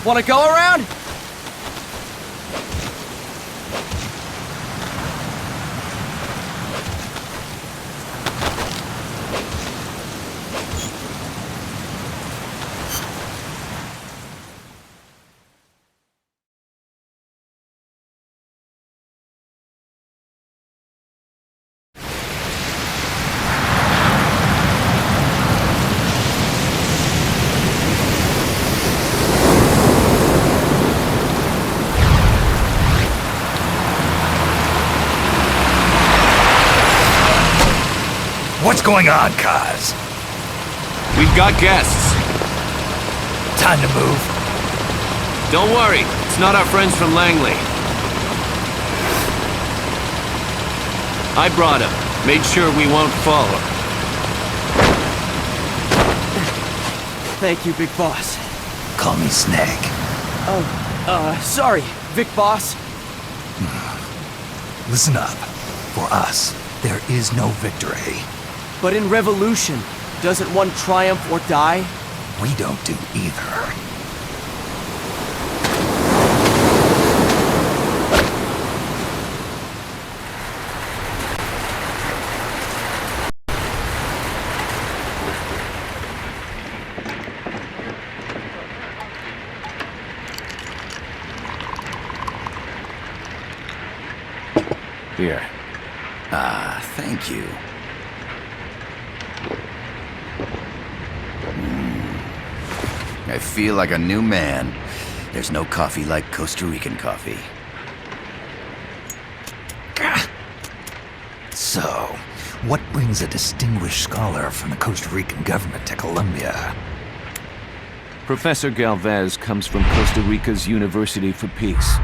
Wanna go around? What's going on, Kaz? We've got guests. Time to move. Don't worry, it's not our friends from Langley. I brought them. Made sure we won't fall. Thank you, Big Boss. Call me Snake. Sorry, Vic Boss. Listen up. For us, there is no victory. But in Revolution, doesn't one triumph or die? We don't do either. Here. Thank you. I feel like a new man. There's no coffee like Costa Rican coffee. So, what brings a distinguished scholar from the Costa Rican government to Colombia? Professor Galvez comes from Costa Rica's University for Peace.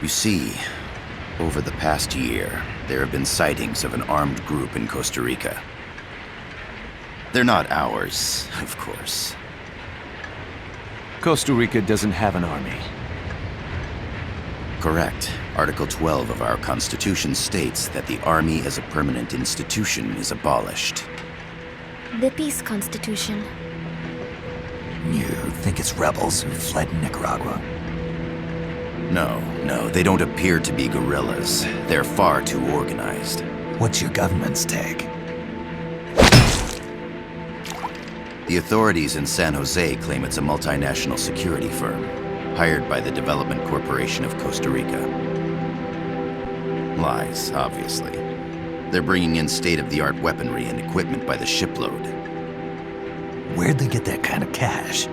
You see, over the past year, there have been sightings of an armed group in Costa Rica. They're not ours, of course. Costa Rica doesn't have an army. Correct. Article 12 of our Constitution states that the Army as a permanent institution is abolished. The Peace Constitution. You think it's rebels who fled Nicaragua? No, they don't appear to be guerrillas. They're far too organized. What's your government's take? The authorities in San Jose claim it's a multinational security firm, hired by the Development Corporation of Costa Rica. Lies, obviously. They're bringing in state-of-the-art weaponry and equipment by the shipload. Where'd they get that kind of cash?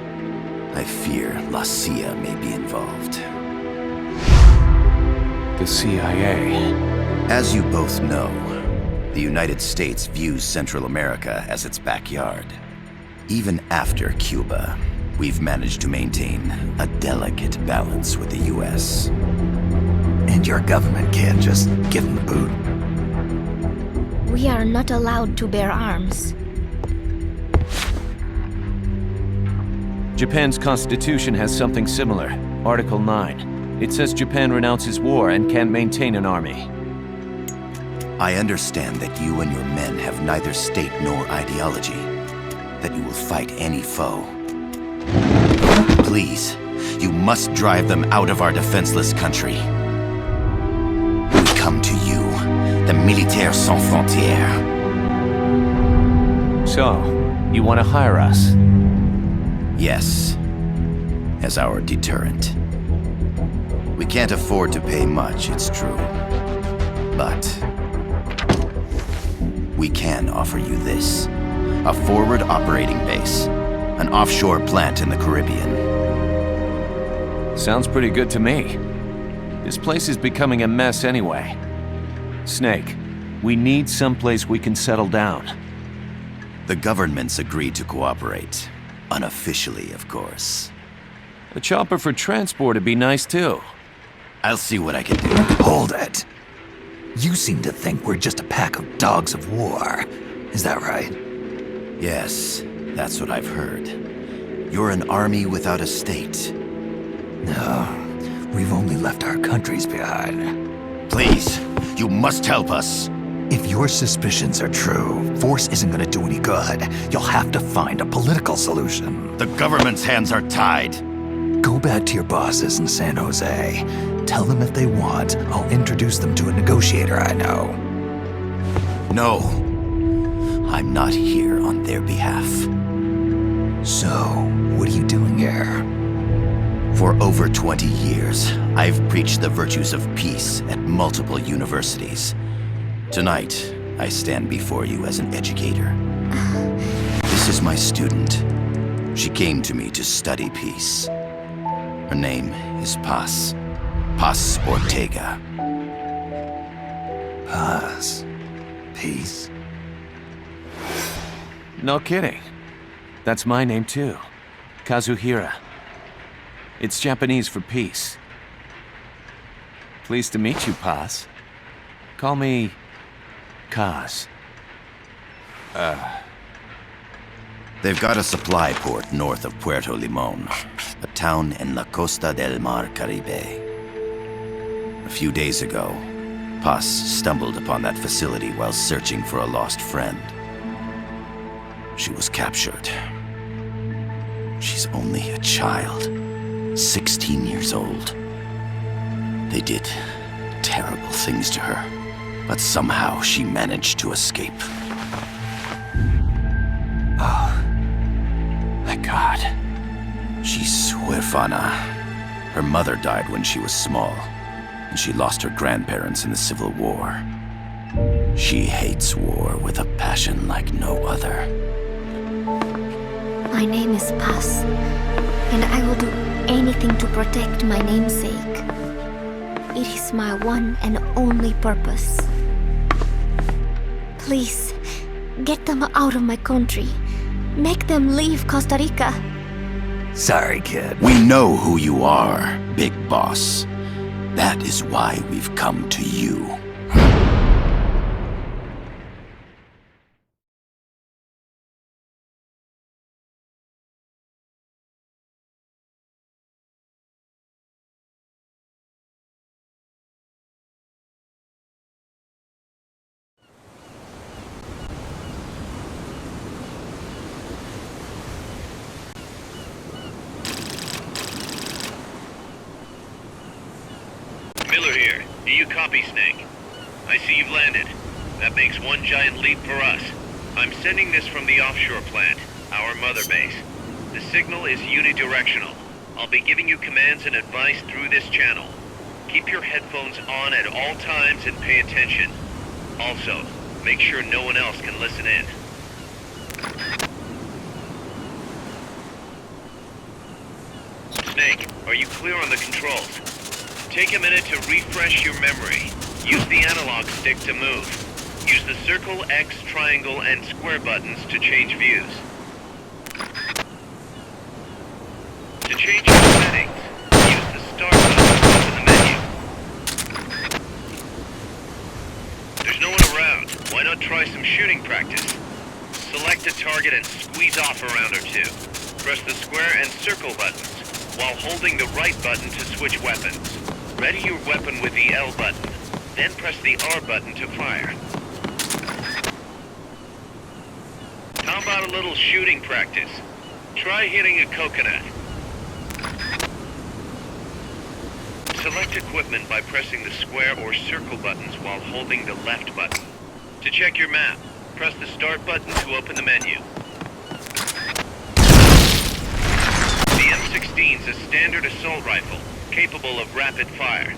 I fear La CIA may be involved. The CIA. As you both know, the United States views Central America as its backyard. Even after Cuba, we've managed to maintain a delicate balance with the US. And your government can't just give them the boot? We are not allowed to bear arms. Japan's constitution has something similar. Article 9. It says Japan renounces war and can't maintain an army. I understand that you and your men have neither state nor ideology. That you will fight any foe. Please, you must drive them out of our defenseless country. We come to you, the Militaires Sans Frontières. So, you want to hire us? Yes, as our deterrent. We can't afford to pay much, it's true. But we can offer you this. A forward operating base. An offshore plant in the Caribbean. Sounds pretty good to me. This place is becoming a mess anyway. Snake, we need someplace we can settle down. The government's agreed to cooperate. Unofficially, of course. A chopper for transport would be nice too. I'll see what I can do. Hold it. You seem to think we're just a pack of dogs of war. Is that right? Yes, that's what I've heard. You're an army without a state. No, we've only left our countries behind. Please, you must help us. If your suspicions are true, force isn't gonna do any good. You'll have to find a political solution. The government's hands are tied. Go back to your bosses in San Jose. Tell them if they want, I'll introduce them to a negotiator I know. No. I'm not here on their behalf. So, what are you doing here? For over 20 years, I've preached the virtues of peace at multiple universities. Tonight, I stand before you as an educator. This is my student. She came to me to study peace. Her name is Paz. Paz Ortega. Paz. Peace. No kidding. That's my name too. Kazuhira. It's Japanese for peace. Pleased to meet you, Paz. Call me Kaz. They've got a supply port north of Puerto Limon, a town in La Costa del Mar Caribe. A few days ago, Paz stumbled upon that facility while searching for a lost friend. She was captured. She's only a child, 16 years old. They did terrible things to her, but somehow she managed to escape. My God. She's huérfana. Her mother died when she was small, and she lost her grandparents in the Civil War. She hates war with a passion like no other. My name is Paz, and I will do anything to protect my namesake. It is my one and only purpose. Please, get them out of my country. Make them leave Costa Rica. Sorry, kid. We know who you are, Big Boss. That is why we've come to you. Miller here. Do you copy, Snake? I see you've landed. That makes one giant leap for us. I'm sending this from the offshore plant, our mother base. The signal is unidirectional. I'll be giving you commands and advice through this channel. Keep your headphones on at all times and pay attention. Also, make sure no one else can listen in. Snake, are you clear on the controls? Take a minute to refresh your memory. Use the analog stick to move. Use the circle, X, triangle, and square buttons to change views. To change your settings, use the start button to open the menu. There's no one around. Why not try some shooting practice? Select a target and squeeze off a round or two. Press the square and circle buttons, while holding the right button to switch weapons. Ready your weapon with the L button, then press the R button to fire. How about a little shooting practice? Try hitting a coconut. Select equipment by pressing the square or circle buttons while holding the left button. To check your map, press the start button to open the menu. The M16 is a standard assault rifle, capable of rapid fire.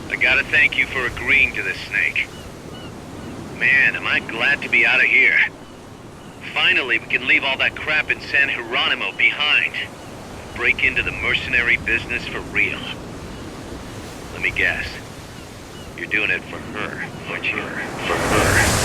I gotta thank you for agreeing to this, Snake. Man, am I glad to be out of here. Finally, we can leave all that crap in San Geronimo behind. Break into the mercenary business for real. Let me guess. You're doing it for her, aren't you? For her.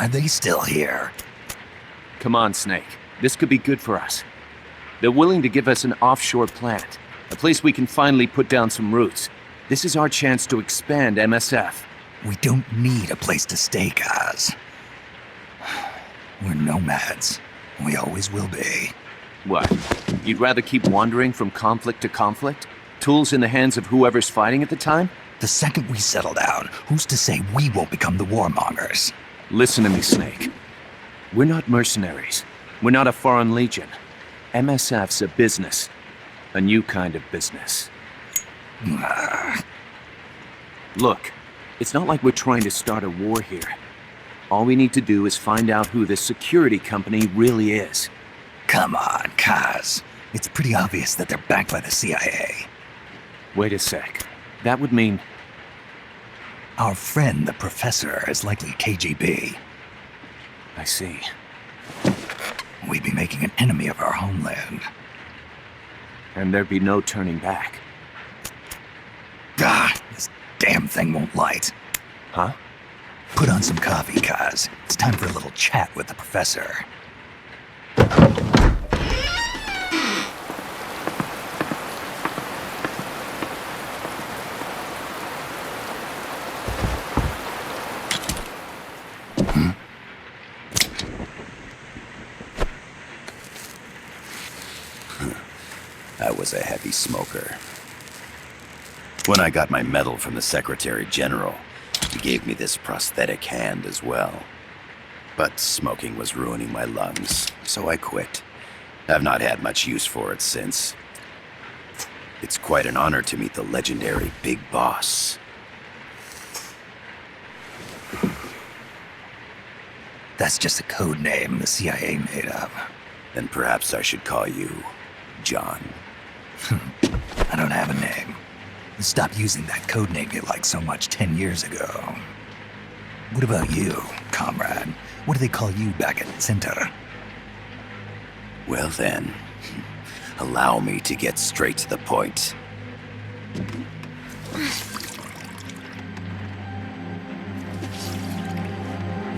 Are they still here? Come on, Snake. This could be good for us. They're willing to give us an offshore plant, a place we can finally put down some roots. This is our chance to expand MSF. We don't need a place to stay, Kaz. We're nomads. We always will be. What? You'd rather keep wandering from conflict to conflict? Tools in the hands of whoever's fighting at the time? The second we settle down, who's to say we won't become the warmongers? Listen to me, Snake. We're not mercenaries. We're not a foreign legion. MSF's a business. A new kind of business. Look, it's not like we're trying to start a war here. All we need to do is find out who this security company really is. Come on, Kaz. It's pretty obvious that they're backed by the CIA. Wait a sec. That would mean... Our friend, the Professor, is likely KGB. I see. We'd be making an enemy of our homeland. And there'd be no turning back. This damn thing won't light. Huh? Put on some coffee, Kaz. It's time for a little chat with the Professor. I was a heavy smoker. When I got my medal from the Secretary General, he gave me this prosthetic hand as well. But smoking was ruining my lungs, so I quit. I've not had much use for it since. It's quite an honor to meet the legendary Big Boss. That's just a code name the CIA made up. Then perhaps I should call you John. I don't have a name. Stop using that code name you liked so much 10 years ago. What about you, comrade? What do they call you back at Center? Well then, allow me to get straight to the point.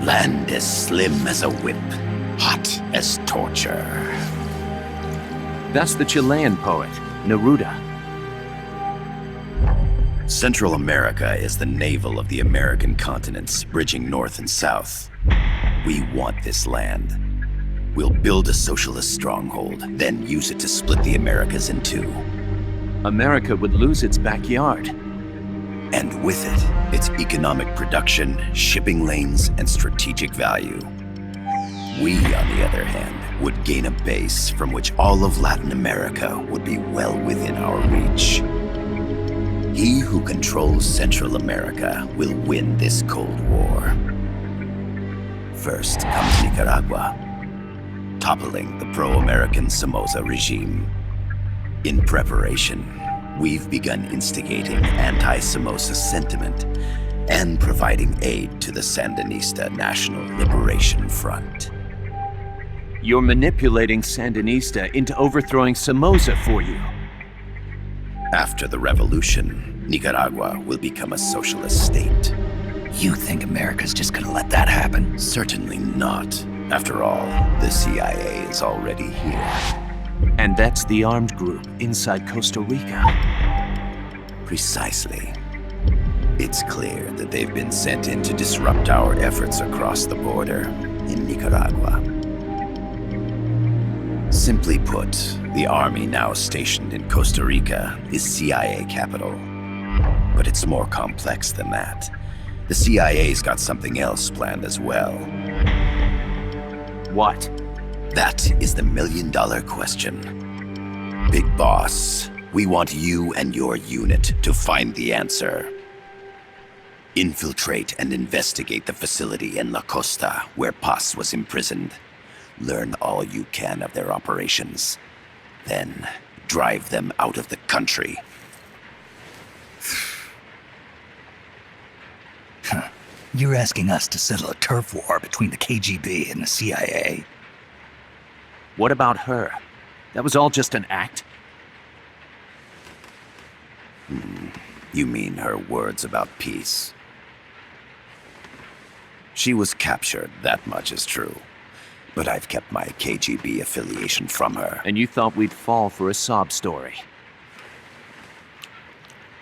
Land as slim as a whip, hot as torture. That's the Chilean poet, Neruda. Central America is the navel of the American continents, bridging north and south. We want this land. We'll build a socialist stronghold, then use it to split the Americas in two. America would lose its backyard. And with it, its economic production, shipping lanes, and strategic value. We, on the other hand, would gain a base from which all of Latin America would be well within our reach. He who controls Central America will win this Cold War. First comes Nicaragua, toppling the pro-American Somoza regime. In preparation, we've begun instigating anti-Somoza sentiment and providing aid to the Sandinista National Liberation Front. You're manipulating Sandinista into overthrowing Somoza for you. After the revolution, Nicaragua will become a socialist state. You think America's just gonna let that happen? Certainly not. After all, the CIA is already here. And that's the armed group inside Costa Rica. Precisely. It's clear that they've been sent in to disrupt our efforts across the border in Nicaragua. Simply put, the army now stationed in Costa Rica is CIA capital. But it's more complex than that. The CIA's got something else planned as well. What? That is the million-dollar question. Big Boss, we want you and your unit to find the answer. Infiltrate and investigate the facility in La Costa where Paz was imprisoned. Learn all you can of their operations. Then, drive them out of the country. You're asking us to settle a turf war between the KGB and the CIA? What about her? That was all just an act? You mean her words about peace? She was captured, that much is true. But I've kept my KGB affiliation from her. And you thought we'd fall for a sob story.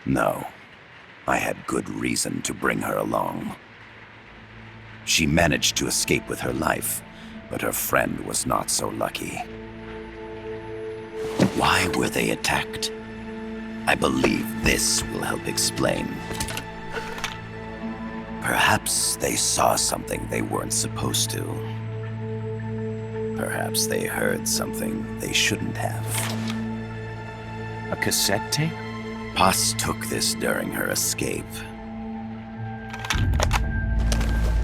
No. I had good reason to bring her along. She managed to escape with her life, but her friend was not so lucky. Why were they attacked? I believe this will help explain. Perhaps they saw something they weren't supposed to. Perhaps they heard something they shouldn't have. A cassette tape? Paz took this during her escape.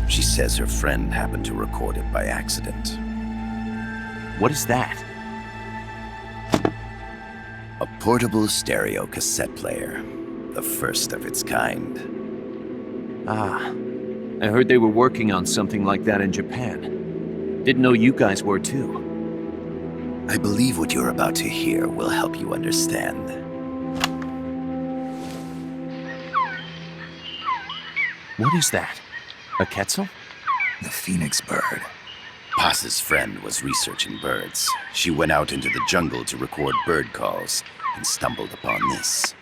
She says her friend happened to record it by accident. What is that? A portable stereo cassette player. The first of its kind. Ah, I heard they were working on something like that in Japan. Didn't know you guys were too. I believe what you're about to hear will help you understand. What is that? A Quetzal? The phoenix bird. Paz's friend was researching birds. She went out into the jungle to record bird calls and stumbled upon this.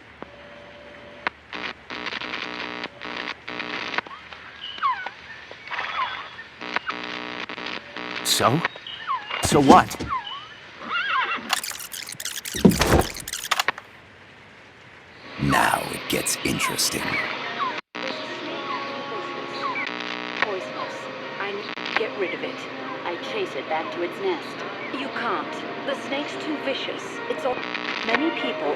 So? So what? Now it gets interesting. Poisonous. I need to get rid of it. I chase it back to its nest. You can't. The snake's too vicious. It's all many people.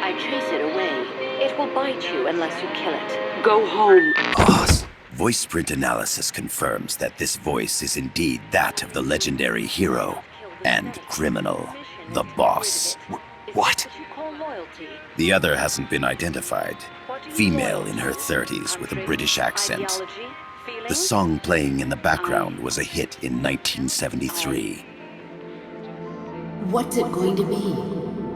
I chase it away. It will bite you unless you kill it. Go home. Paz. Voice print analysis confirms that this voice is indeed that of the legendary hero and criminal, the boss. What? The other hasn't been identified. Female in her 30s with a British accent. The song playing in the background was a hit in 1973. What's it going to be?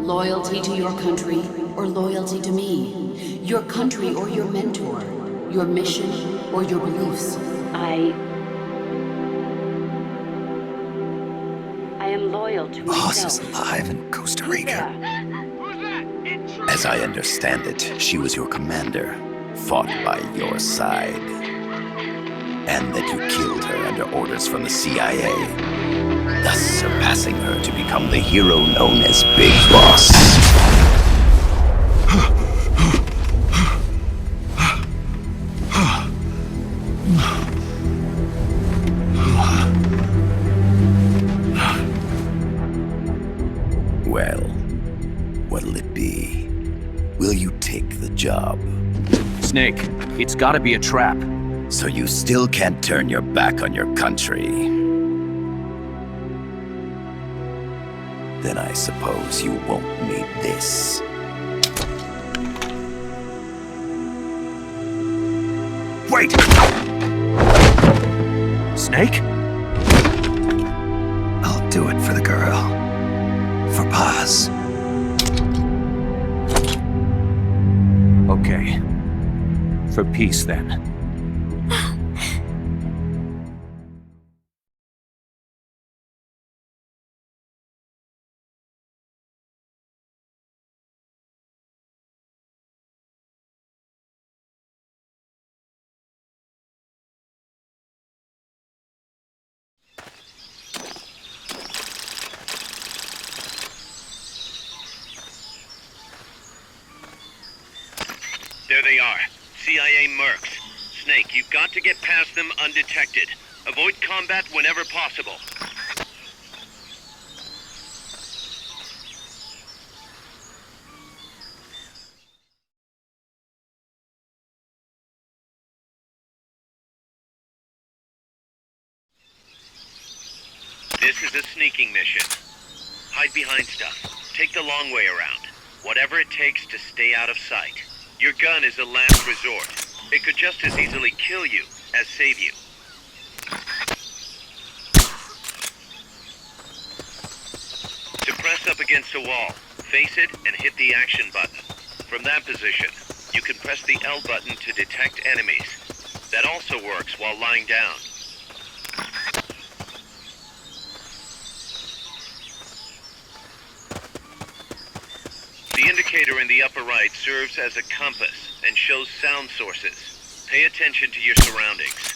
Loyalty to your country or loyalty to me? Your country or your mentor? Your mission or your beliefs? I am loyal to Paz myself. is alive in Costa Rica. As I understand it, she was your commander, fought by your side. And that you killed her under orders from the CIA, thus surpassing her to become the hero known as Big Boss. Well, what'll it be? Will you take the job? Snake, it's gotta be a trap. So you still can't turn your back on your country? Then I suppose you won't need this. Wait! Snake? I'll do it for the girl. For Paz. Okay. For peace, then. There they are. CIA mercs. Snake, you've got to get past them undetected. Avoid combat whenever possible. This is a sneaking mission. Hide behind stuff. Take the long way around. Whatever it takes to stay out of sight. Your gun is a last resort. It could just as easily kill you as save you. To press up against a wall, face it and hit the action button. From that position, you can press the L button to detect enemies. That also works while lying down. The indicator in the upper right serves as a compass and shows sound sources. Pay attention to your surroundings.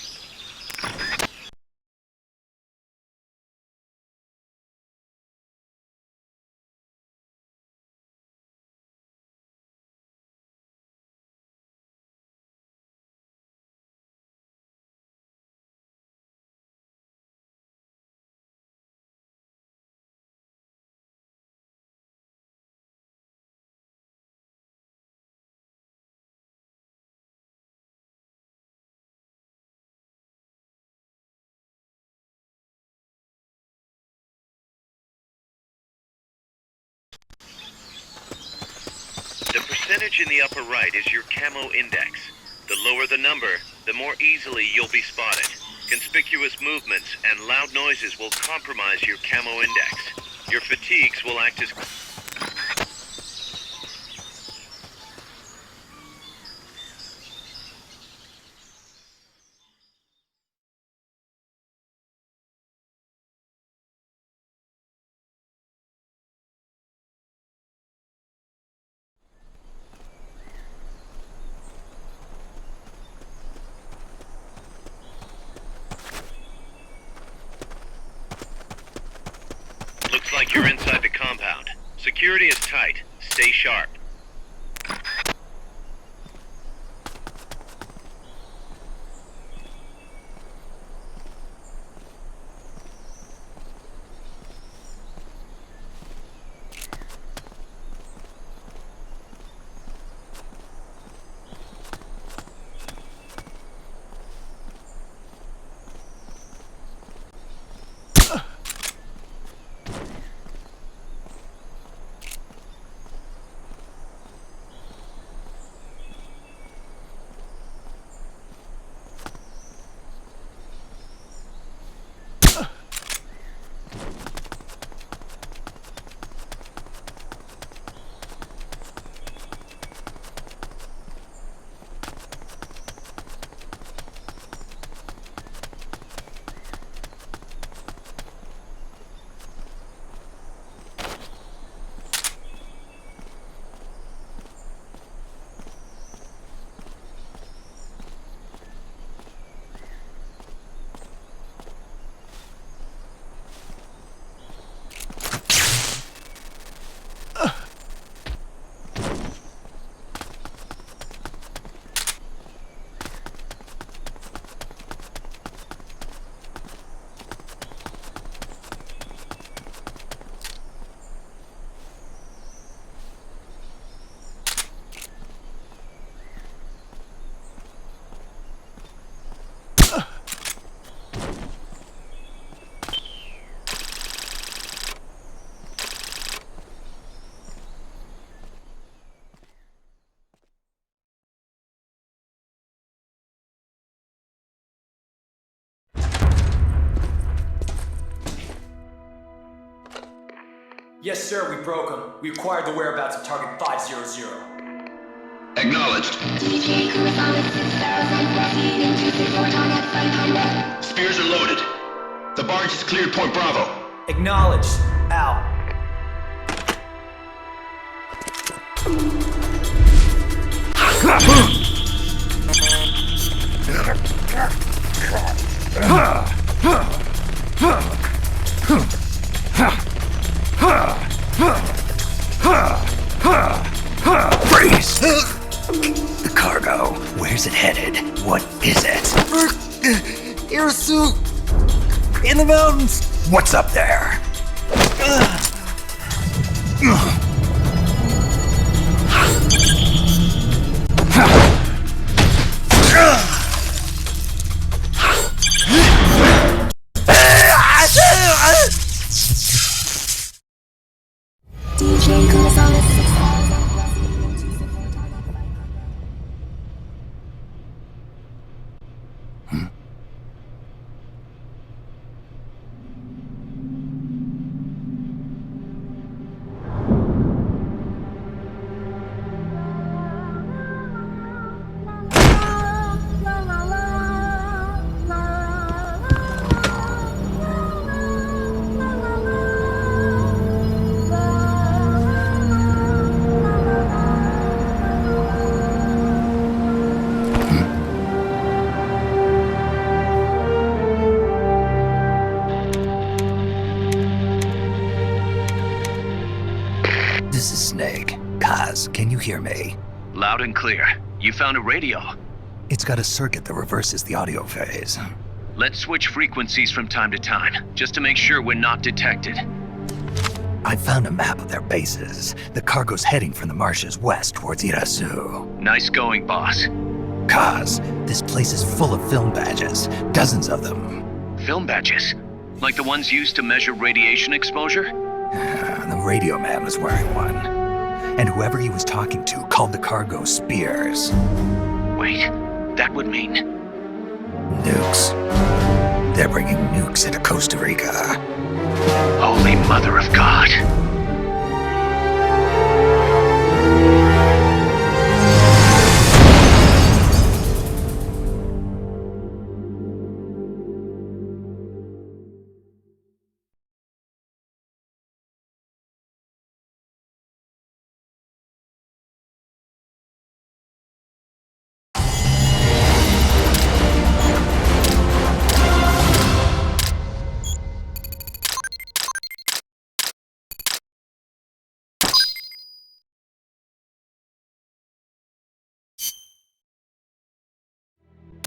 The percentage in the upper right is your camo index. The lower the number, the more easily you'll be spotted. Conspicuous movements and loud noises will compromise your camo index. Your fatigues will act as... Looks like you're inside the compound. Security is tight. Stay sharp. Yes, sir, we broke them. We acquired the whereabouts of Target 500. Acknowledged. DJ Kurosawa 6000, proceed into 64 target 500. Spears are loaded. The barge is cleared Point Bravo. Acknowledged. Out. Freeze! The cargo. Where's it headed? What is it? Irasu! In the mountains! What's up there? DJ Kurosawa 6000. hear me? Loud and clear. You found a radio. It's got a circuit that reverses the audio phase. Let's switch frequencies from time to time, just to make sure we're not detected. I found a map of their bases. The cargo's heading from the marshes west towards Irasu. Nice going, boss. Kaz, this place is full of film badges. Dozens of them. Film badges? Like the ones used to measure radiation exposure? The radio man was wearing one. And whoever he was talking to called the cargo Spears. Wait, that would mean... Nukes. They're bringing nukes into Costa Rica. Holy Mother of God.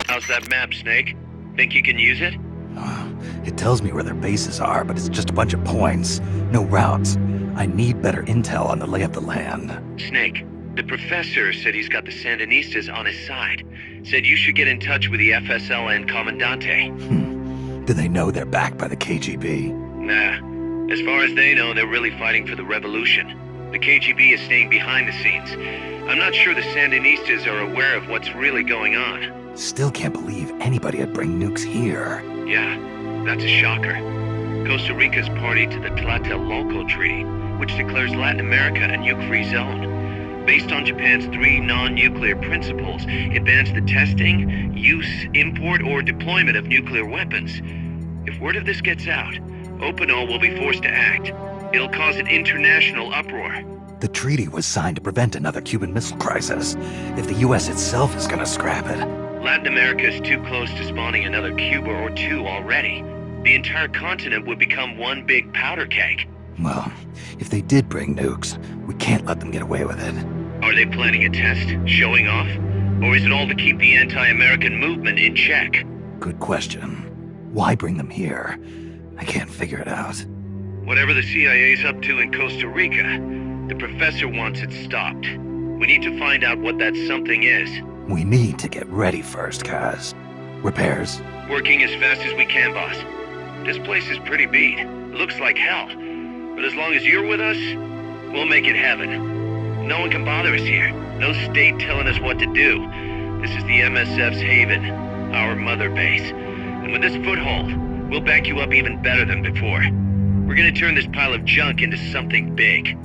How's that map, Snake? Think you can use it? It tells me where their bases are, but it's just a bunch of points. No routes. I need better intel on the lay of the land. Snake, the professor said he's got the Sandinistas on his side. Said you should get in touch with the FSL and Comandante. Do they know they're backed by the KGB? Nah. As far as they know, they're really fighting for the revolution. The KGB is staying behind the scenes. I'm not sure the Sandinistas are aware of what's really going on. Still can't believe anybody would bring nukes here. Yeah, that's a shocker. Costa Rica's party to the Tlatelolco Treaty, which declares Latin America a nuke-free zone. Based on Japan's 3 non-nuclear principles, it bans the testing, use, import, or deployment of nuclear weapons. If word of this gets out, Opano will be forced to act. It'll cause an international uproar. The treaty was signed to prevent another Cuban Missile Crisis. If the U.S. itself is gonna scrap it... Latin America is too close to spawning another Cuba or two already. The entire continent would become one big powder keg. Well, if they did bring nukes, we can't let them get away with it. Are they planning a test? Showing off? Or is it all to keep the anti-American movement in check? Good question. Why bring them here? I can't figure it out. Whatever the CIA's up to in Costa Rica, the professor wants it stopped. We need to find out what that something is. We need to get ready first, Kaz. Repairs? Working as fast as we can, boss. This place is pretty beat. Looks like hell. But as long as you're with us, we'll make it heaven. No one can bother us here. No state telling us what to do. This is the MSF's haven, our mother base. And with this foothold, we'll back you up even better than before. We're gonna turn this pile of junk into something big.